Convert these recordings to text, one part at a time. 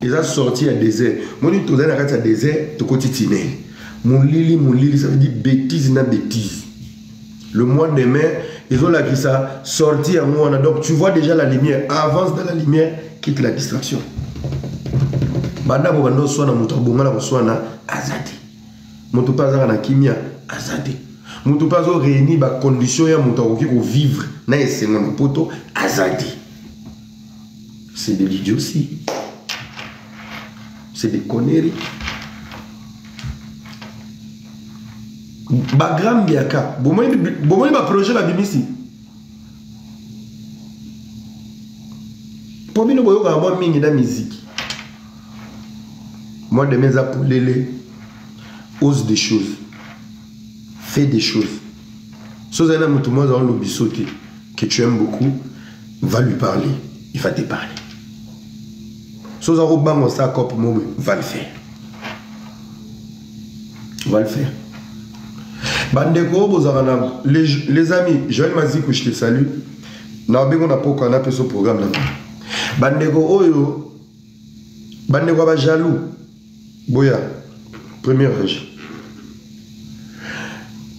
Ils ont sorti à désert. Moi, je suis à désert, tu continues. Mon lili, ça veut dire bêtise, na bêtise. Le mois de mai, ils ont là qui ça sorti à moi. Donc, tu vois déjà la lumière. Avance dans la lumière, quitte la distraction. Banda bobando soit na mutu bongala soit na azati. Mutu pas na kimia azati. Mutu pas zo réunir ba condition ya mutu ko vivre na esenga na poto azati. C'est de l'idiotie. C'est des conneries. Bagram biaka. Bomoi ba projet ba bimisi. Pour moi, nous avons mis la musique. Moi, de mes appelés, ose des choses. Fais des choses. Si vous avez un tout le monde dans le bisoté que tu aimes beaucoup, va lui parler. Il va te parler. Si vous avez un sac pour moi, va le faire. Va le faire. Les amis, Joël m'a dit que je te salue. On a pas ce programme là. Bandeko Oyo, Bandeko ba jaloux. Boya, premier ange.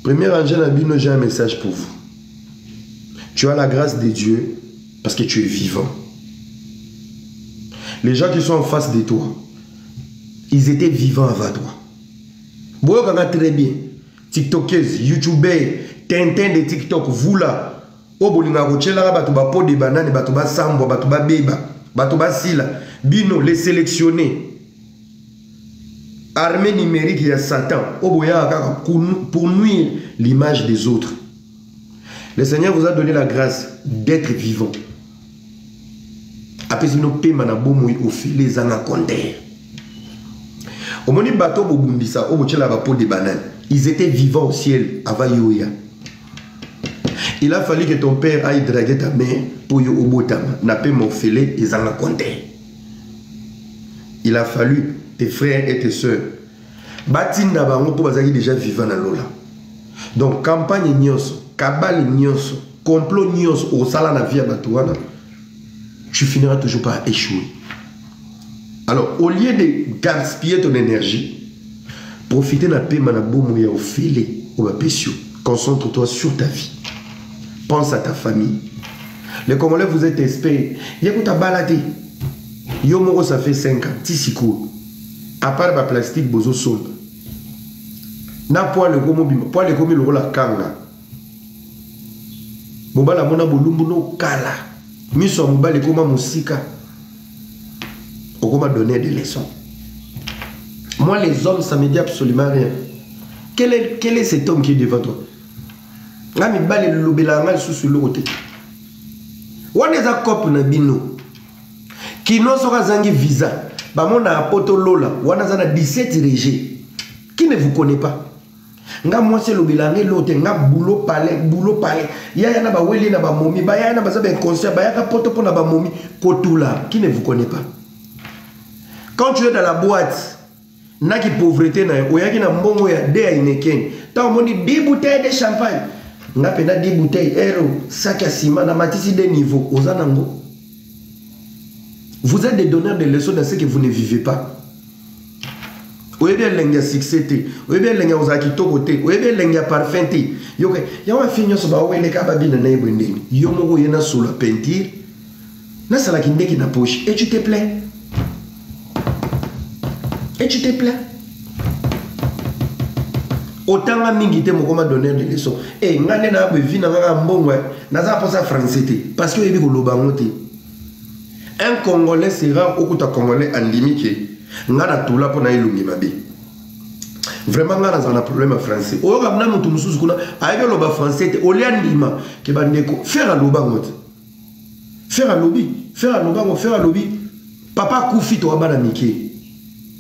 Premier ange, j'ai un message pour vous. Tu as la grâce de Dieu parce que tu es vivant. Les gens qui sont en face de toi, ils étaient vivants avant toi. Boya, on a très bien. TikTokers, YouTubers, Tintin de TikTok, vous là. O bolinga rochela batuba po de banane batuba sambo batuba beba batuba sila bino les sélectionnés armée numérique ya Satan o boya pour nuire l'image des autres. Le Seigneur vous a donné la grâce d'être vivant. Après nous paiement na bomo au fil les anacondes. Au moni bateau bobumbisa o bochela ba po de banane. Ils étaient vivants au ciel avant Yoya. Il a fallu que ton père aille draguer ta mère pour yo obotama. N'a pas morfélé et en compter. Il a fallu tes frères et tes soeurs. Batinda bango pour bazaki déjà vivant dans l'ola. Donc campagne nyonso, kabale nyonso, complot nyonso au sala na vie batouana. Tu finiras toujours par échouer. Alors au lieu de gaspiller ton énergie, profitez de la paix manabomo ya au filet au bapesio. Concentre-toi sur ta vie. Pense à ta famille. Les Congolais, vous êtes experts. Yécoute à balader. Yomoro, ça fait 5 ans. Tissiko. À part le plastique, bozo sol. Na poil le gomo bima. Poil le gomo le la kanga. Mobala mona bolumbu no kala. Miso mobala le goma musika. On m'a donné des leçons. Moi, les hommes, ça me dit absolument rien. Quel est cet homme qui est devant toi? Ngami bale lobelanga sous l'autre. Wana za cop na bino. Kino soka zangi visa. Ba mona apoto lola, wana za na 17 régions. Qui ne vous connaît pas? Nga moi c'est lobelanga l'autre, nga boulot palais. Ya na ba weli na ba momi, ba ya na ba za ben concert, ba ya ka poto pour na ba momi kotula. Qui ne vous connaît pas? Quand tu es dans la boîte, na ki pauvreté na oyaki na mbongo ya de ya ineken. Ta omoni 10 bouteilles de champagne. Nga pena 10 bouteilles héros, sac à ciment, na matisi des niveaux, aux anango. Vous êtes des donneurs de leçons dans ce que vous ne vivez pas. Oye bien lenga succès, oye bien lenga ozaki tokote, oye bien lenga parfum te. Yoke, yawa finyo so ba wele ka babina na ebwendeni. Yo moko yena sur la peinture. Na sala kindeki na poche et tu te plais. Et tu te plais. Autant à mingité mon comment donner des leçons. Et ngane na be vina nga mbongo na za posa français parce que yebi ko lobangote. Un Congolais sera okuta Congolais en limite. Ngana tula pona ilungi mabe. Vraiment ngana za na problème français. O ramna mutu mususu kuna ayebe loba français te oliandima ke bandeko faire lobangote. Faire lobby. Papa Koufi to abana mike.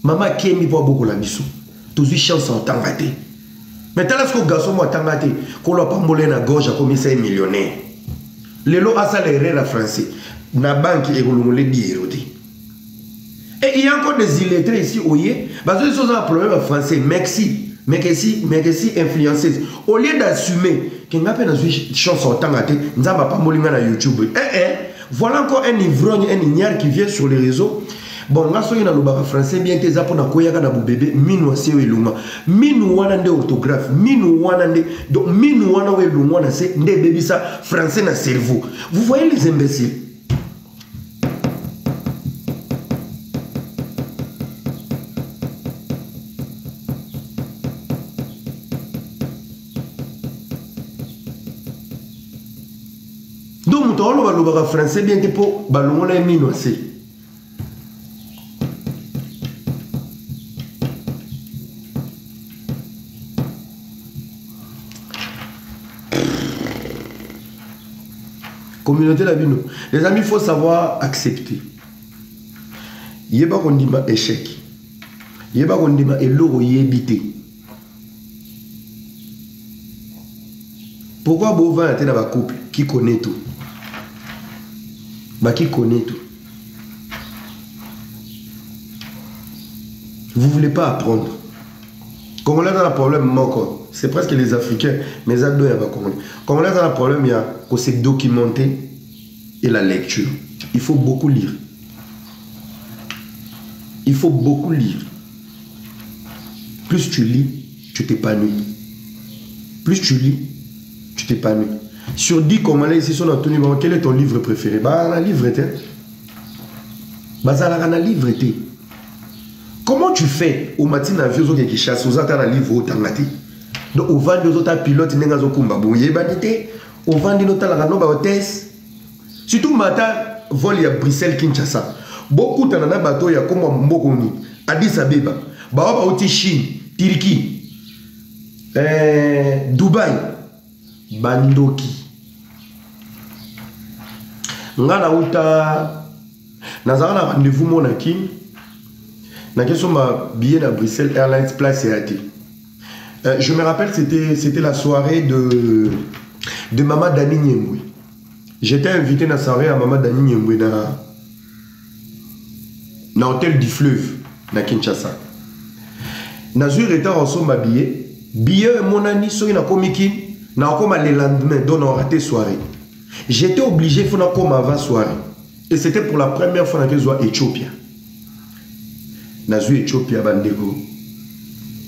Maman Kemi voit beaucoup la biso. Tous chance en tangate. Mais tel est-ce que garçon moi tangate qu'on l'a pas molé na gorge comme ça millionnaire. Les lots a ça les rêves français. Na banque et vous le dire. Et il y a encore des illettrés ici oye parce que sont un problème français merci influenceuse au lieu d'assumer qu'il n'a pas de chance en tangate nzamba pas molinga na YouTube. Voilà encore un ivrogne un ignare qui vient sur les réseaux. bon nga soki na lobaka français bien te za pona koyaka na bébé minu ase elunga minu wana nde orthographe minu wana nde donc minu wana we elunga na se nde bebisa français na cerveau. Vous voyez les imbéciles. Donc muto lo balobaka français bien te po balongola minu ase. Communauté la bino. Les amis, il faut savoir accepter. Yeba kondima échec. Yeba kondima eloro yebité. Pourquoi vous va être dans un couple qui connaît tout? Bah qui connaît tout. Vous ne voulez pas apprendre. Congolais dans le problème encore. C'est presque les Africains, mais abdos il y a pas Congolais. Congolais dans le problème, il y a que c'est documenter et la lecture. Il faut beaucoup lire. Il faut beaucoup lire. Plus tu lis, tu t'épanouis. Plus tu lis, tu t'épanouis. Sur 10 Congolais ici sont dans ton livre, quel est ton livre préféré? Bah, un livre était. Bah, ça un livre était. Comment tu fais au matin à vieux qui chasse aux autres livre au tangati? Donc au vent des autres pilotes n'enga zokumba bon yebanité au vent des autres la noba hôtesse surtout matin vol ya Bruxelles Kinshasa beaucoup tanana bateau ya comme mbokoni Addis Abeba ba oti Chine Turquie Dubaï bandoki ngana uta nazana rendez-vous monaki na question ma billet à Bruxelles Airlines place et athée. Je me rappelle, c'était la soirée de Maman Dani Nyembwe. J'étais invité dans la soirée à Maman Dani Nyembwe dans l'hôtel du Fleuve, dans Kinshasa. Nazur était en somme habillé. Billet, mon ami, soki na komiki, na comme le lendemain, donc on a raté soirée. J'étais obligé de faire comme avant soirée. Et c'était pour la première fois que je vois Éthiopie. Nazur Éthiopie à Bandego.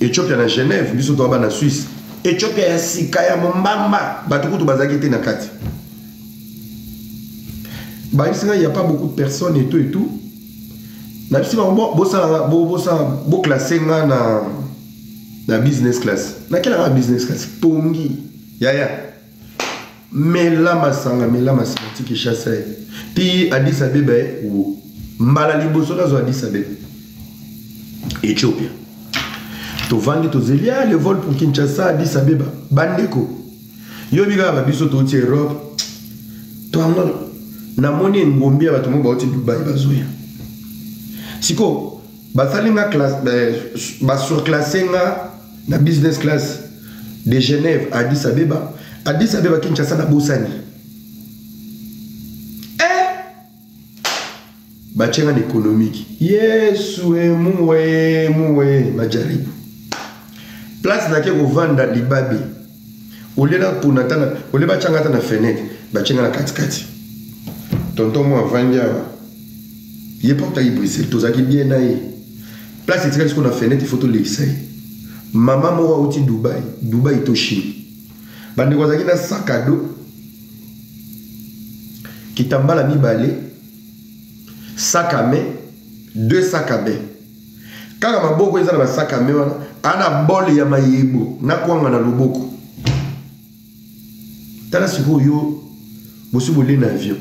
Éthiopie na Genève, biso to na Suisse. Éthiopie ya sika ya mombamba, batukutu bazakete na kati. Bah ici il y a pas beaucoup de personnes et tout. Na bisi ba bo classer na business class. Na quelle business class? Pongi. Ya. Mais là masanga qui chasse. Puis Addis Abeba ou mbala liboso na zo Addis Abeba. Éthiopie. To vandi to zelia le vol pour Kinshasa Addis Abeba bandeko yo biga ba biso to ti Europe to amona na moni ngombi ba to mo ba ti Dubai bazoya siko ba salinga classe ba surclassé nga na business class de Genève Addis Abeba Kinshasa na bosani ba chenga économique yesu muwe majaribu place na ke ko vanda libabi olela pour natana oleba changata na fenêtre ba chenga na katikati tonton mo avandia ye porta Bruxelles tozaki bien na ye place etika ce qu'on a fenêtre photo l'exai maman mo uti Dubai to Chine bande ko zaki na sac à dos kitambala mibale sac à main 2 sacs à main kaka maboko eza na sac à main wana ana bol ya mayebo na kwanga na loboko tala siko yo bosi bolé na avion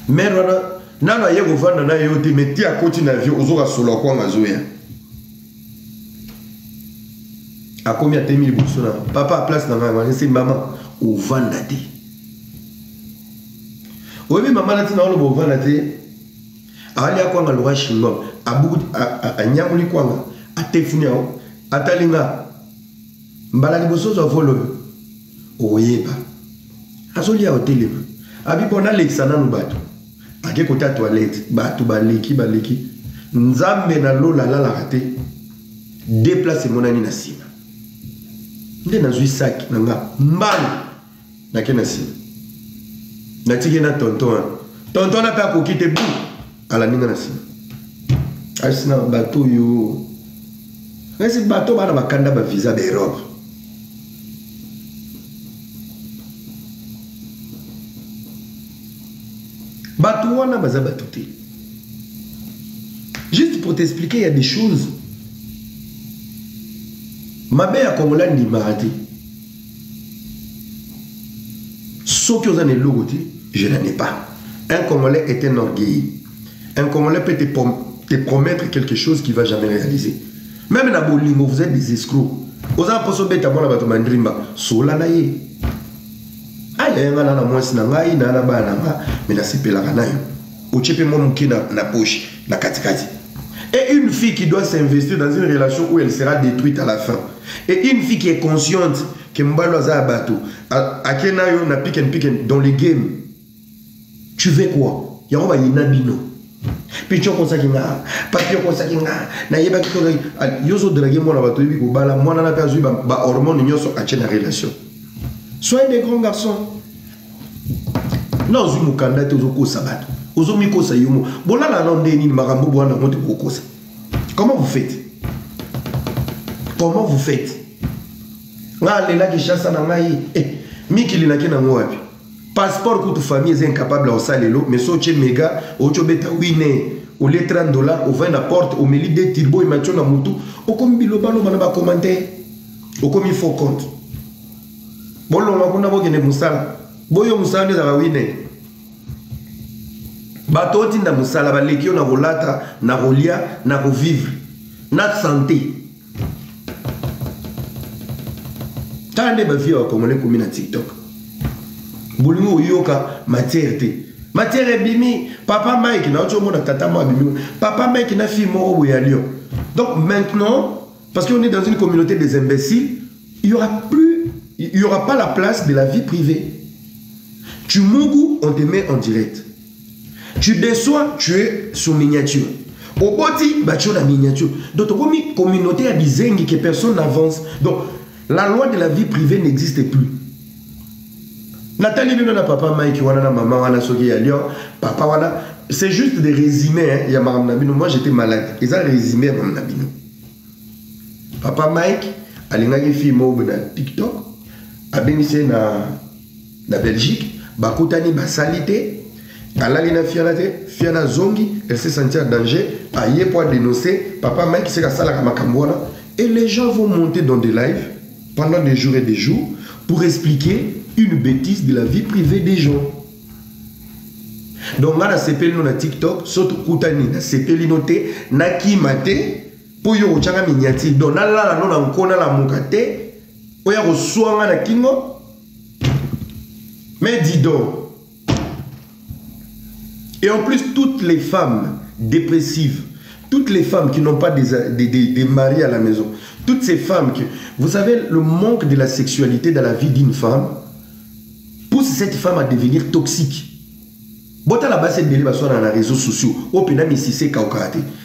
mais wana nana ye ko vanda na yo te meti a koti na avion ozoka solo kwanga zoya a combien de mille bousona papa à place na nganga c'est maman o vanda te oyebi maman na tina olobo vanda te ali akwanga loka chinois a nyamuli kwanga atefuni yao atalinga mbala liboso zo volo oyeba azoli ya hotelema abipo na lexana no bato ake kota toilette bato baleki nzambe na lola la raté déplacer monani na sima nde nazwi sac nanga mbala na ke na sima na tiki na tonton na pa ko kite bu ala ninga na sima asina bateau yo. Mais c'est bateau bana bakanda ba visa d'Europe. Bateau wana baza bateau te. Juste pour t'expliquer, il y a des choses. Ma mère a Congolais ni maraté. Ce qui est un logo, je n'en ai pas. Un Congolais est un orgueil. Un Congolais peut te promettre quelque chose qu'il ne va jamais réaliser. Même dans Bolingo, vous êtes des escrocs. Vous avez posé bête à mon abato mandrimba. Sola na ye. Aïe, aïe, na mwasi na ngai, na na ba na nga, mais na sepela kana yo. Ochepe mo muki na poche, na katikati. Et une fille qui doit s'investir dans une relation où elle sera détruite à la fin. Et une fille qui est consciente que Mbalo a bateau, à Kenayo na pick and dans les games. Tu veux quoi? Il y a un bino. Puis tu as consacré nga, papier consacré nga, na yeba ki yozo draguer moi na bateau biko bala, moi na perdu ba hormone nyoso a tient la relation. Soyez des grands garçons. Non, vous mukanda te ozoko sabato. Ozomiko sa yomo. Bona la londe ni marambo bwana monte kokosa. Comment vous faites? Comment vous faites? Nga lela ki chassa na ngai, miki linaki na ngwapi. Passeport pour ta famille est incapable à salelo, mais so che mega, o cho beta wine, o les $30, o 20 la porte, o meli de turbo et macho na mutu, o comme bilobalo bana ba commenter, o comme il faut compte. Bolo ngakuna bo kene musala. Boyo musala za wine. Bato tinda musala ba lekio na rolata, na rolia, na revivre, na santé. Tande ba vie ko ngone komi na TikTok. Bolingo yoka matière te. Matière bimi, papa Mike na ocho mona tata mo bimi. Papa Mike na fille mo obo ya Lyon. Donc maintenant, parce qu'on est dans une communauté des imbéciles, il y aura pas la place de la vie privée. Tu mougou, on te met en direct. Tu déçois, tu es sous miniature. Au boti, bah tu es la miniature. Donc comme une communauté à bizengi que personne n'avance. Donc la loi de la vie privée n'existe plus. Nathalie Bino papa Mike wana na maman wana soki ya Lyon, papa wana, c'est juste des résumés hein, ya Maram Nabino. Moi j'étais malade. Ils ont résumé à Maram Nabino. Papa Mike alingaki fille mo na TikTok, a bénissé na Belgique, bakutani basalité, alali na fianate, fiana zongi, elle s'est sentie en danger, a yé pour dénoncer, papa Mike c'est ka sala makambona et les gens vont monter dans des lives pendant des jours et des jours pour expliquer une bêtise de la vie privée des gens. Donc, on a sepeli na TikTok, soto kutani na sepeli noté, na kimate, pour yo ochanga miniati. Donc, na la non na nkona la mukate, oya rosuanga na kingo. Mais dis donc. Et en plus, toutes les femmes dépressives, toutes les femmes qui n'ont pas des maris à la maison, toutes ces femmes qui... Vous savez, le manque de la sexualité dans la vie d'une femme pousse cette femme à devenir toxique.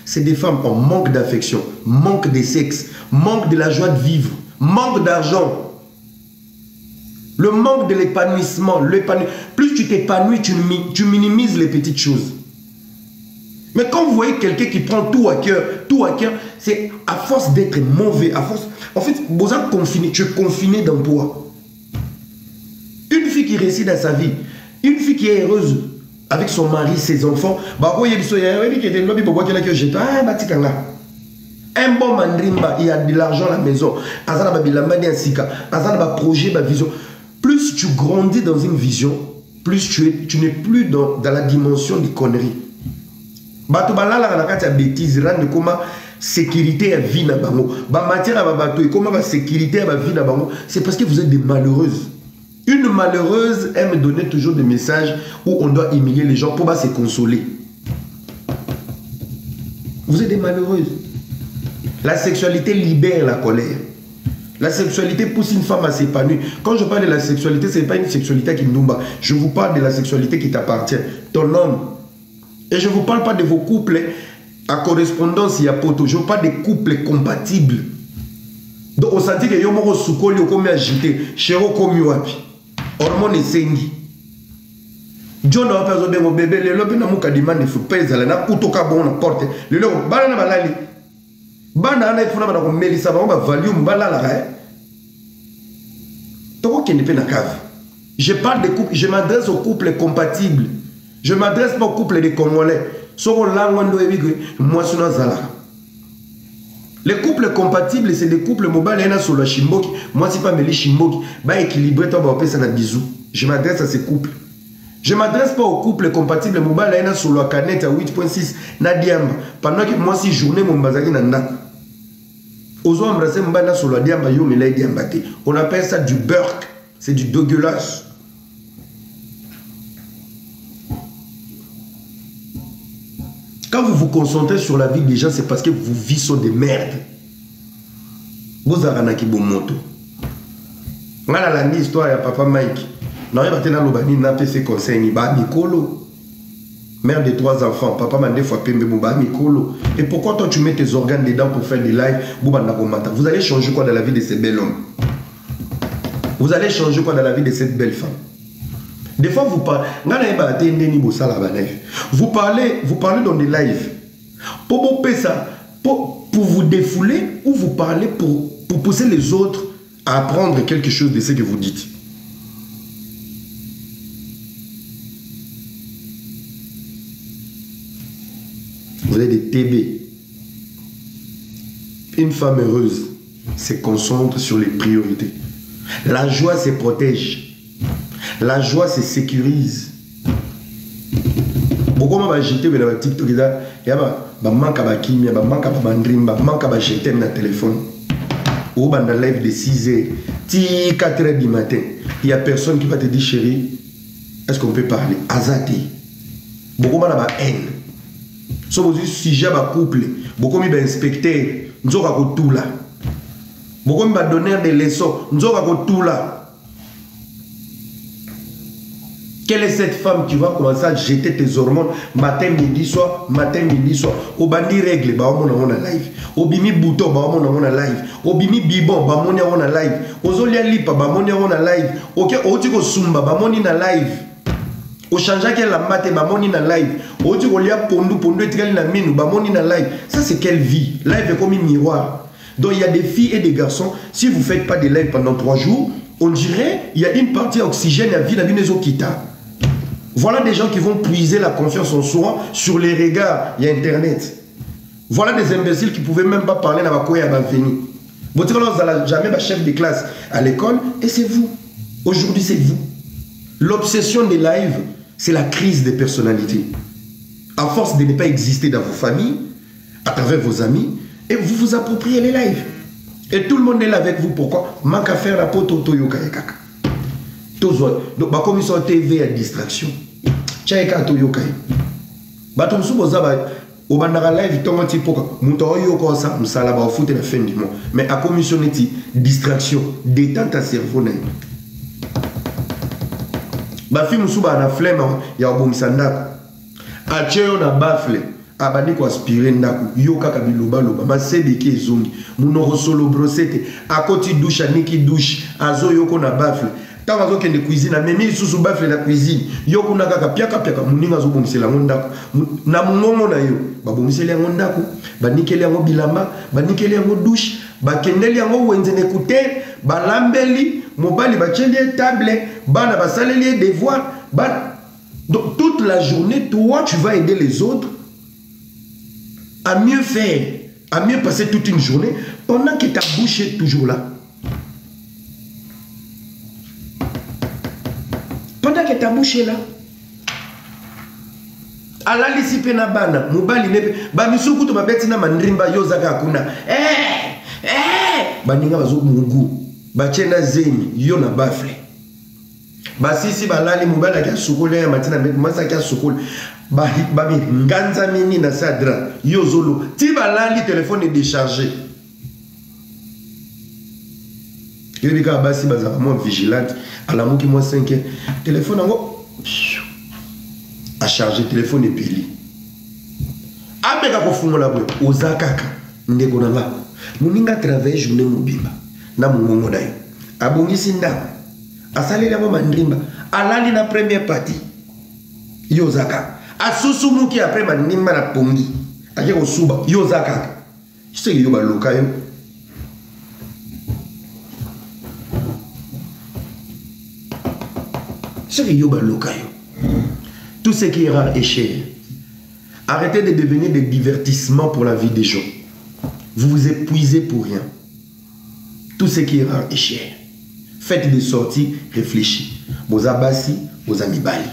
C'est des femmes en manque d'affection, manque de sexe, manque de la joie de vivre, manque d'argent. Le manque de l'épanouissement. Plus tu t'épanouis, tu minimises les petites choses. Mais quand vous voyez quelqu'un qui prend tout à cœur, c'est à force d'être mauvais, à force... En fait, vous êtes confiné, tu es confiné dans toi. Une fille qui réussit dans sa vie, une fille qui est heureuse avec son mari, ses enfants, un bon mandrimba, il y a de l'argent à la maison, projet, vision. Plus tu grandis dans une vision, plus tu n'es plus dans la dimension des conneries. Bêtise, rendre comment sécurité à vie na bango, matière à bateau et comment sécurité à vie na bango, c'est parce que vous êtes des malheureuses. Une malheureuse aime donner toujours des messages où on doit humilier les gens pour se consoler. Vous êtes des malheureuses. La sexualité libère la colère. La sexualité pousse une femme à s'épanouir. Quand je parle de la sexualité, ce n'est pas une sexualité qui nous bat. Je vous parle de la sexualité qui t'appartient. Ton homme. Et je ne vous parle pas de vos couples à correspondance, il y a poto. Je vous parle des couples compatibles. Donc on sentit que yomoro sukoli okomi agité, chéro komi wapi. Hormone esengi. John a fait un bébé, le lobby n'a pas demandé de faire pèse, n'a pas tout bon na porte. Le lobby, banana balali. Banana il faut na ba melisa ba valium balala la. Toko qui ne peut na cave. Je parle de couple, je m'adresse aux couples compatibles. Je ne m'adresse pas aux couples des Congolais. Les couples compatibles, c'est des couples mobiles sur la chimboki. Moi, c'est pas mes chimboki. Bah équilibré, toi, bah ça na bisou. Je m'adresse à ces couples. Je ne m'adresse pas aux couples compatibles mobiles sur la canette à 8.6 na diamba. Pendant que moi, si journée mon bazaki na nda. Ozo embrasser mbana sur la diamba yo mais là diamba. On appelle ça du burk. C'est du dégueulasse. Quand vous vous concentrez sur la vie des gens, c'est parce que vos vies sont des merdes. Vous avez un moto. Moi, la histoire de papa Mike. Non, il va tenir l'obani, n'a pas ses conseils, ni ba Mikolo. Mère de 3 enfants, papa m'a deux fois payé ba Mikolo. Et pourquoi toi tu mets tes organes dedans pour faire des lives? Vous allez changer quoi dans la vie de ces bel hommes? Vous allez changer quoi dans la vie de cette belle femme? Des fois, vous parlez, vous parlez dans des lives. Pour vous défouler ou vous parlez pour pousser les autres à apprendre quelque chose de ce que vous dites. Vous êtes des TB. Une femme heureuse se concentre sur les priorités. La joie se protège. La joie se sécurise. Beaucoup de gens jeté dans TikTok, il y a un manque à kimia, un manque à bandrim, un manque à jeter dans le téléphone. Ou dans le live de 6 h, 4 h du matin, il n'y a personne qui va te dire chérie, est-ce qu'on peut parler? Azati. Beaucoup de gens ont haine. Si vous avez un sujet à couple, beaucoup de gens ont inspecté, nous avons tout là. Beaucoup de gens ont donné des leçons, nous avons tout là. Quelle est cette femme qui va commencer à jeter tes hormones matin, midi, soir, au bandi règle, bah on a live. Au bimi bouton, bah on a live. Au bimi bibon, bah on a live. Au zolia lipa, bah on a live. Ok, au tiko sumba, bah on a live. Au chanja qu'elle la mate, bah on a live. Au tiko lia pondu, etikali na minu, bah on a live. Ça c'est quelle vie? Live est comme un miroir. Donc il y a des filles et des garçons, si vous ne faites pas de live pendant 3 jours, on dirait il y a une partie oxygène à vie, la vie kita. Voilà des gens qui vont puiser la confiance en soi sur les regards. Il y a Internet. Voilà des imbéciles qui ne pouvaient même pas parler dans la cour et à venir. Vous n'avez jamais chef de classe à l'école et c'est vous. Aujourd'hui, c'est vous. L'obsession des lives, c'est la crise des personnalités. À force de ne pas exister dans vos familles, à travers vos amis, et vous vous appropriez les lives. Et tout le monde est là avec vous. Pourquoi? Manque à faire la pote au Toyoka et Kaka. Donc, comme ils sont TV à distraction. Tchaïka Toyoka. Batum Souboza, au bandara live, ton tipo, Moutoyo Kosa, Msalaba, au foot et la fin du mois. Mais à commission distraction, détente à cerveau. Ma fille Moussouba a flemme, il y a un bon sandako. A tchéon a bafle. Abani ko aspirer ndaku yoka kabiloba loba masebeki ezongi munoko solo brossette akoti douche aniki douche azo yoko na bafle tant azo kende cuisine memi susu bafle na cuisine yoko na kaka piaka muninga zo bomisela ngondako na mungongo na yo babomisela yango ndako banikeli yango bilamba banikeli yango douche bakendeli yango wenzene écouter balambeli mobali bacheli table bana basaleli devoir donc toute la journée toi tu vas aider les autres à mieux faire, à mieux passer toute une journée pendant que ta bouche est toujours là. Pendant que ta bouche est là. Ala lisi pena bana, mobali nepe, ba misuku to babeti na mandrimba yozaka kuna. Baninga bazo mungu, ba chena zeni yo na bafle. Ba sisi balali mobali ya sukule ya matina met masa ya sukule. Babi nganza mini na sadra yozolo ti balali téléphone est déchargé. Yobika basi baza vraiment vigilante à la moki moi 5 heures téléphone ngo a charger téléphone et pili apeka ko fungola boyo ozakaka ndeko na nga muninga travailler journée mobimba na mungongo dayo abongisi ndako asaleli ngo mandrimba alali na première partie Yozaka. Asusumu qui après ma nimba na pongi. Ake ko suba yozaka. C'est yoba lokayo. C'est yoba lokayo. Tout ce qui est rare est cher. Arrêtez de devenir des divertissements pour la vie des gens. Vous vous épuisez pour rien. Tout ce qui est rare est cher. Faites des sorties réfléchies. Vos abassi, vos amis bali.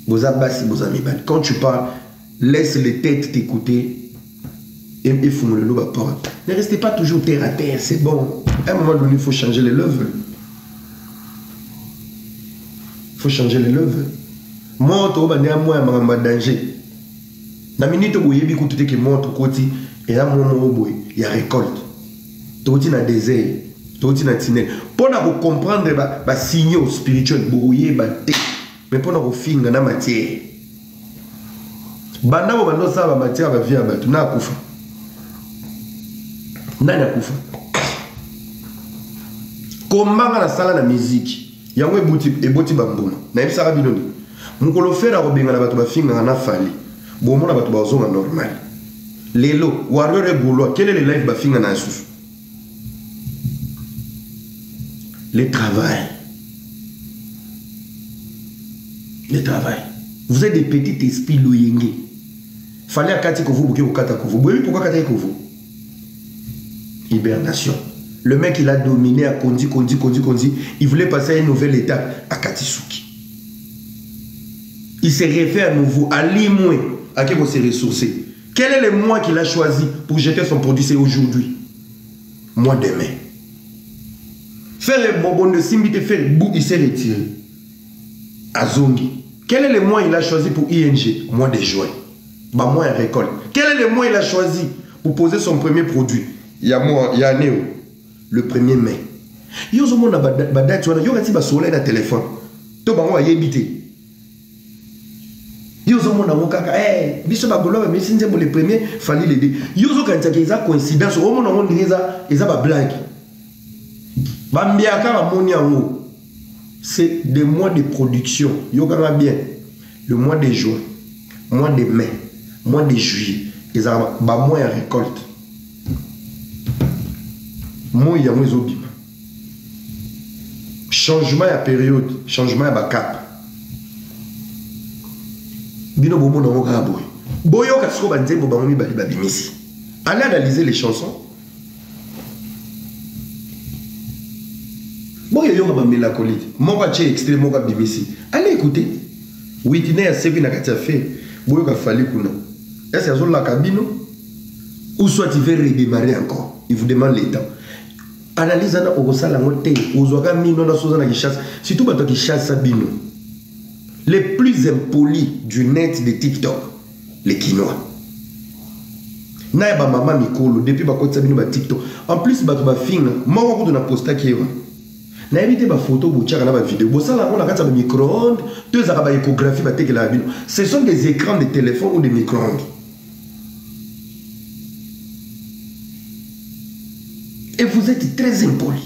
Vos abassi, vos amis bali. Quand tu parles, laisse les têtes t'écouter et fume le loup à porte. Ne restez pas toujours terre à terre, c'est bon. À un moment donné, il faut changer les levels. Il faut changer les levels. Moi, je suis en danger. Na minute où il y a beaucoup de côté, et là, il y a récolte. Tu es dans le désert, tu es dans le tunnel. Pour comprendre les signaux spirituels, mais pour finir dans la matière. Banda bando sa ba matière ba via batu na kufa. Nani akufa? Kombanga na sala na musique. Yango eboti bambuma. Na ebisaka binoni. Mukolo fera ko benga na batu ba finga na fali. Bomo na batu ba zonga normal. Lelo warrior golo quel est le live ba finga na susu? Le travail. Le travail. Vous êtes des petits esprits loyengés. Fallait à Kati Kovo, Bouké ou Kata Kovo. Oui, pourquoi Kata Kovo? Hibernation. Le mec, il a dominé à Kondi. Il voulait passer à une nouvelle étape à Katisuki. Il s'est refait à nouveau à Limoué, à qui s'est ressourcé. Quel est le mois qu'il a choisi pour jeter son produit? C'est aujourd'hui. Mois de mai. Faire le bonbon de Simbi, faire le bout, il s'est retiré. À Zongi. Quel est le mois il a choisi pour ING? Mois de juin. Bah, mois de récolte. Quel est le mois il a choisi pour poser son premier produit? Il y a Néo. Le 1er mai. Yo zo mona badati wana yo kati ba soleil na téléphone. To bango ba yebité. Yo zo mona mokaka biso ba golo mais sinze mo le premier fallait l'aider. Yo zo kanta ke za coïncidence o mona on eza ba blague. Ba mbiaka ba moni yango. C'est des mois de production. Yo kanga bien. Le mois de juin, mois de mai, mois de juillet, ils ont ba mois de récolte. Moi, il y a moins d'obima. Changement à période, changement à cap. Bino bobo na moka boy. Boyo kasko banze bo bango mi babimisi. Allez analyser les chansons. Boyo yo ba mélancolique. Moka che extrait moka bimisi. Allez écouter. Whitney a servi na katia fait. Boyo ka fali kuna. Est-ce que azol la cabine ou soit il veut redémarrer encore. Il vous demande les temps. Analyse na okosala ngote ozoka mino na soza na kichassa surtout bato qui chasse bino les plus impolis du net de TikTok les Kinois na ba mama mikolo depuis ba kotsa bino ba TikTok en plus bato ba finga moko ko na posta kiwa na éviter ba photo bochaka na ba vidéo bosala ko na kata ba micro-ondes deux za ba échographie ba tekela bino ce sont des écrans de téléphone ou des micro-ondes. Et vous êtes très impoli.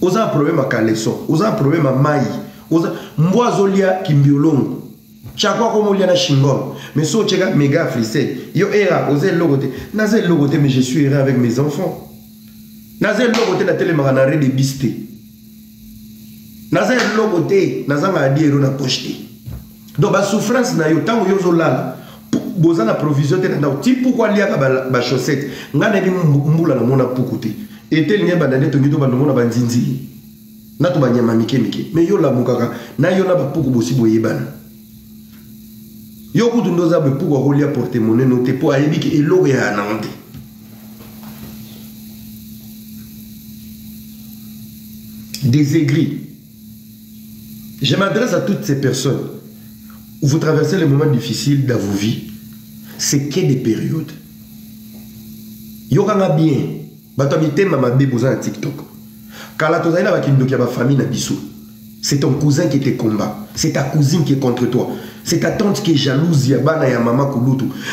Vous avez un problème à Caleçon, vous avez un problème à Maï, vous avez Mboazolia Kimbiolongo. Chakwa komolia na Shingom. Mais so tcheka méga flissé. Yo era, vous êtes logoté. Nazel logoté, mais je suis erré avec mes enfants. Nazel logoté na télé maranare de bisté. Nazel logoté, nazanga adiero na pocheté. Donc ba souffrance na yo tango yo zolala. Boza na provision te na ti pourquoi liaka ba chaussette. Ngana bi mbula na mona pukuté. Et tel n'y a pas d'année, tu vas nous avoir bandinzi. Na tu vas n'y avoir mike. Mais yo la mukaka, na yo na ba poukou bossi boyeban. Yo kutu ndoza be poukou rolia porte-monnaie noté pour aïbiki et l'eau est à Nantes. Des aigris. Je m'adresse à toutes ces personnes où vous traversez les moments difficiles dans vos vies. C'est que des périodes. Yo kanga bien. TikTok. C'est ton cousin qui te combat. C'est ta cousine qui est contre toi. C'est ta tante qui est jalouse.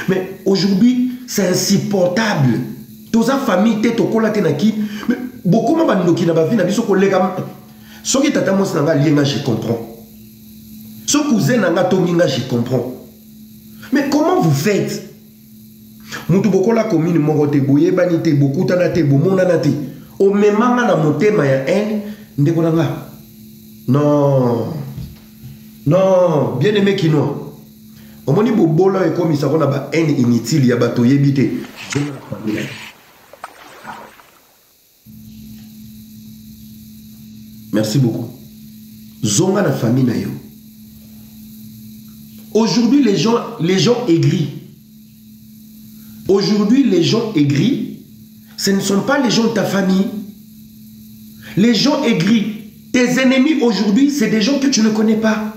Mais aujourd'hui, c'est insupportable. Toute la famille, mais beaucoup de gens qui n'ont pas vu, je comprends. Ce cousin n'a pas je comprends. Mais comment vous faites? Mutu boko la commune morote boye banite beaucoup tanate bomona nate. O memanga na motema ya haine ndeko nanga. Non. Non, bien aimé kinois. Au moni bobola et comme ça on a ba haine inutile ya bato yebite. Merci beaucoup. Zonga na famille na yo. Aujourd'hui les gens aigris. Aujourd'hui, les gens aigris, ce ne sont pas les gens de ta famille. Les gens aigris, tes ennemis aujourd'hui, c'est des gens que tu ne connais pas.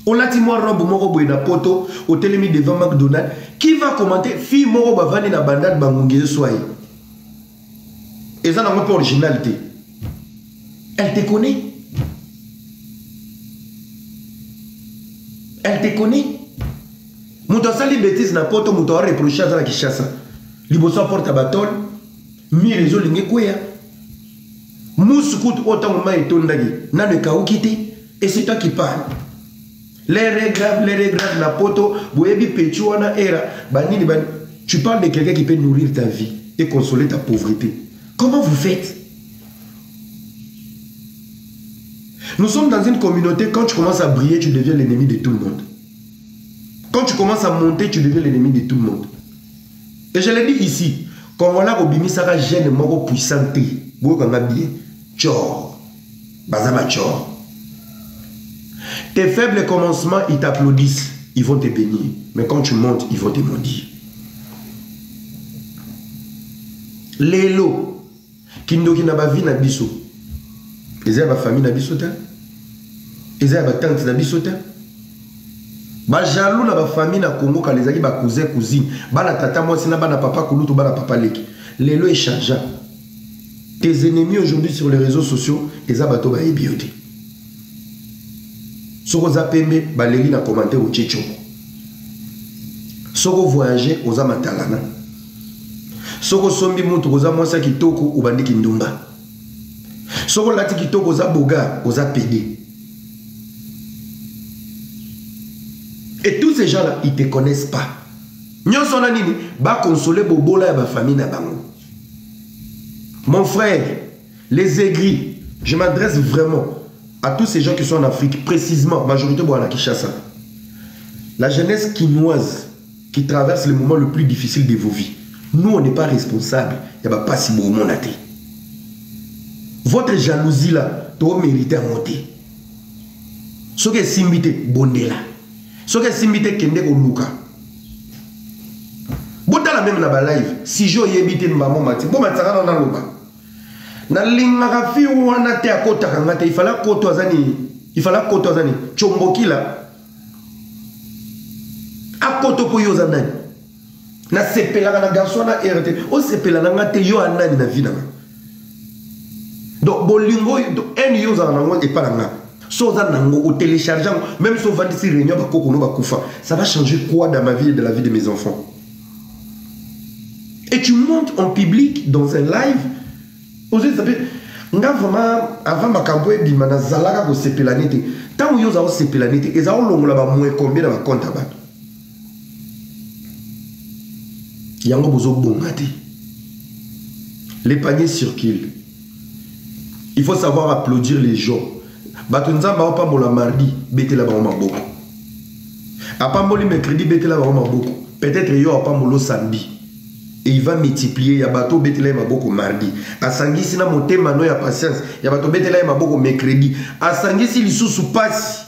On l'a dit, moi, Rob Morobo et Napoto, au télémi devant McDonald's, qui va commenter, fille Moroba Vani na bandade Bangungue Soye. Et ça n'a pas originalité. Elle te connaît. Elle te connaît. Mouto sali bêtise na poto mouto a reproché à la Kishasa. Liboso porte à batol, mi réseau lingue kwea. Mouskout autant moment et tondagi. N'a le kaou quitté. Et c'est toi qui parles. Les regraves, na poto, boebi pechuana era. Banini ban. Tu parles de quelqu'un qui peut nourrir ta vie et consoler ta pauvreté. Comment vous faites? Nous sommes dans une communauté, quand tu commences à briller, tu deviens l'ennemi de tout le monde. Quand tu commences à monter, tu deviens l'ennemi de tout le monde. Et je l'ai dit ici, quand on a obimi sera jeune moro puissante, tes faibles commencements, ils t'applaudissent, ils vont te bénir. Mais quand tu montes, ils vont te maudire. Lélo, Kindoki n'a pas vu na biso. Ils ont ma famille na biso ta. Ils ont ma tante na biso ta. Ba jalou na ba famille na Congo ka les aki ba cousin cousine ba na tata moi sina ba na papa kulutu ba na papa leki lelo échangeant. Tes ennemis aujourd'hui sur les réseaux sociaux les abato ba ebioté soko za pembe ba leli na commenter au tchétcho soko voyager aux amatalana soko sombi mutu oza mwasa kitoko ubandiki ndumba soko lati kitoko za boga oza pédé. Et tous ces gens-là, ils ne te connaissent pas. Nyon sona nini, ba consoler bobola et ba famille na bango. Mon frère, les aigris, je m'adresse vraiment à tous ces gens qui sont en Afrique, précisément, majorité à Kinshasa. La jeunesse quinoise qui traverse le moment le plus difficile de vos vies. Nous, on n'est pas responsables. Il n'y a pas si beau monde. Votre jalousie là, tu mérite à monter. Ce qui est simbité, bonne là. Ce qui est simbité, kende ko luka. Botala même na ba live, si jo yebite maman mati, bo mataka na loba. Na linga fi wana te akota kangate, il fallait koto azani, chombokila. Akoto po yo zanani. Na sepela na garçon na RT, o sepela na ngate yo anani na vida. Donc bolingo en yo zanana ngo e para nga. Soza nango au téléchargeant, même si on va dire réunion bakoko no bakufa, ça va changer quoi dans ma vie et dans la vie de mes enfants? Et tu montes en public dans un live. Vous savez, avant ma campagne, je me suis dit que c'est pélanité. Tant que vous avez cette pélanité, ils ont moins combien de compte à battre. Il y a un bon gâté. Les paniers circulent. Il faut savoir applaudir les gens. Batunza ba pas mola mardi, bete la ba maboko. Apa moli mercredi, bete la ba maboko. Peut-être yo pas molo samedi. Et il va multiplier, ya bato bete la maboko mardi. Asangi sina motema no ya patience, ya bato bete la maboko mercredi. Asangi si lisusu passe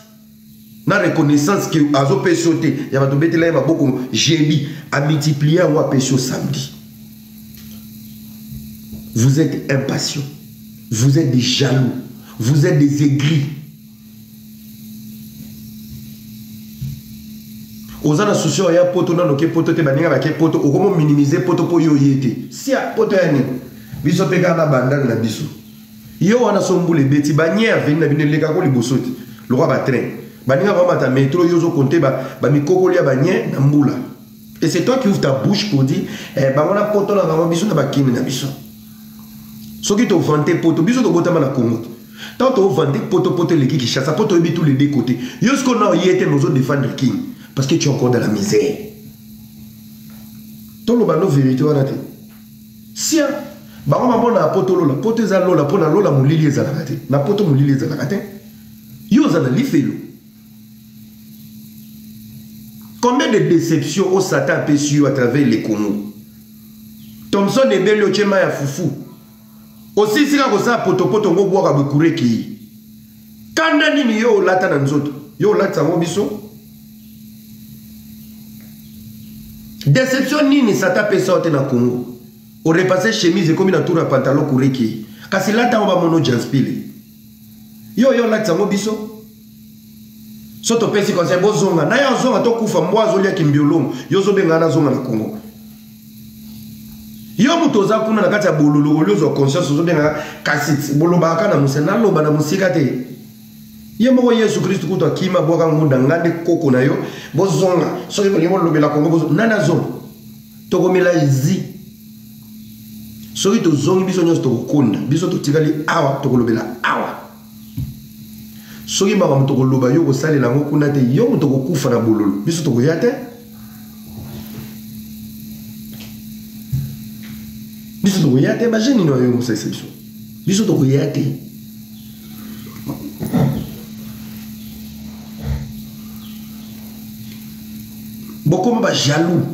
na reconnaissance que azo pe sauter, ya bato bete la maboko jeudi, a multiplier en wa pesho samedi. Vous êtes impatients. Vous êtes des jaloux. Vous êtes des aigris. Ozana soucio ya poto na noke poto te baninga ba ke poto okomo minimiser poto po yo yete. Si a poto yani biso peka na bandana na biso. Yo wana sombule beti banye aveni na bineleka ko libosoti. Le roi ba train. Baninga ba mata métro yo zo compter ba mikoko lia banye na mbula. Et c'est toi qui ouvres ta bouche pour dire ba ngona poto na ba biso na ba kini na biso. Soki to vante poto biso to botama na Congo. Tant on vend poto les qui chassent, poto et tous les deux côtés. Jusqu'on a y été nous autres défendre le king. Parce que tu es encore dans la misère. Ton le bano vérité on a dit. Si bah on m'a bon na poto lola, poto za lola, pona lola moulili za la kate. Na poto moulili za la kate. Yo za na lifelo. Combien de déceptions au Satan a perçu à travers les Congo? Thompson et Bello Chema ya foufou. Aussi si la cosa poto ngo boka bekure ki. Kanda nini yo lata na nzoto. Yo lata mo biso. Déception nini Satan peut sortir na Congo. On repasse chemise comme na tour à pantalon kure ki. Kasi lata on va mono janspile. Yo lata mo biso. Soto pesi kwa sebo zonga. Na ya zonga to kufa mwazo lia kimbiolongo. Yo zo benga na zonga na Congo. Yo mutoza kuna na kati ya bololo lozo conscience zo benga kasit boloba kana musena loba na musika te. Yo mo Yesu Kristo kuto kima boka ngunda ngande koko na yo bozonga. So yo limo lobela Congo bozo nana zonga. Tokomela izi. So ito zongi biso nyos to kunda. Biso to tikali awa to kolobela awa. Soki ba mutoko loba yo ko sale la ngokuna te yo mutoko kufa na bololo biso to koyate biso to koyate ba jeni no yo musa biso biso to koyate bokoma ba jaloux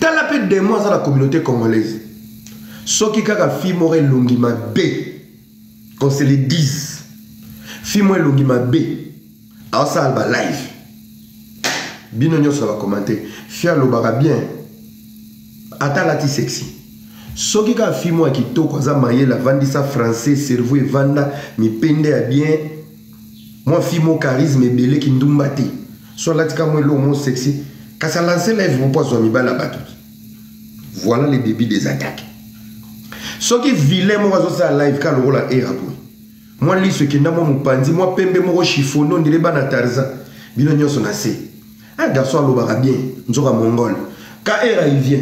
tala pe de moi dans la communauté congolaise soki kaka fi more longi mabe qu'on se le dise. Fais-moi longi ma B. Alors ça va live. Binonyo ça va commenter. Fia lo bara bien. Ata lati sexy. Soki ka fimo ki to kwa za maye la vandi sa français cerveau et vanda mi pende a bien. Moi fimo charisme belé ki ndumba te. So lati ka moi lo mo sexy. Ka ça lancer live mon poids mi bala batu. Voilà les débuts des attaques. Soki vilain mo zo sa live ka lo la era pour. Moi, je suis mon pandi, moi, pembe, moi, chiffonon, on dirait ban Tarzan. Bino nyon son assez. Un garçon à l'obara bien, nous sommes mongol. Quand il vient,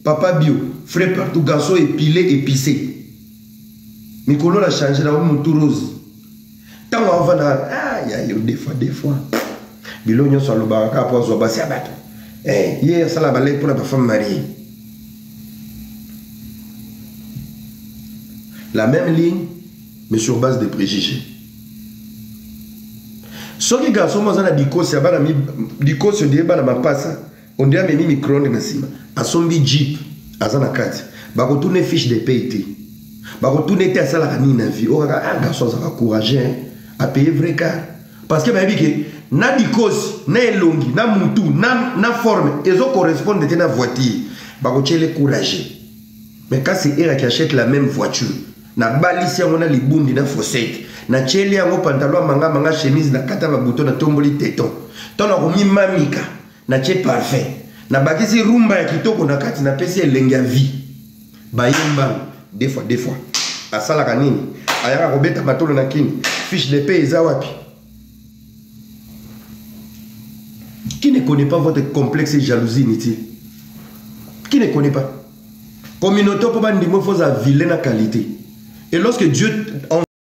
papa bio, frère partout, garçon épilé, épicé. Mikolo a changé dans mon tout rose. Tant on va dans. Ah, il y a des fois. Bilo nyon son l'obara, quand on va se abattre. Hier, ça la balai pour la femme mariée. La même ligne. Mais sur base de préjugés. Ce qui est garçon, moi, j'ai dit que c'est un peu de débat dans ma passe. On dit que j'ai mis micro-ondes dans cima. À son jeep, à son carte. Bah, quand on est fiche de paye, bah, quand on est à ça, la vie. Oh, un garçon, ça va encourager à payer vrai car. Parce que, bah, na dikos, na longi, na moutou, na forme, ils ont correspondent à la voiture. Bah, quand tu es courageux. Mais quand c'est elle qui achète la même voiture, na balisi yango na libundi na fossette na cheli yango pantalon manga chemise na kata ba bouton na tomboli teton tona ko mimamika na che parfait na bakisi rumba ya kitoko na kati na pesi elenge ya vie bayemba des fois asala kanini ayaka kobeta matolo na kini fiche de paie eza wapi. Qui ne connaît pas votre complexe et jalousie inutile? Qui ne connaît pas? Communauté pour bandimo faut à vilaine qualité. Et lorsque Dieu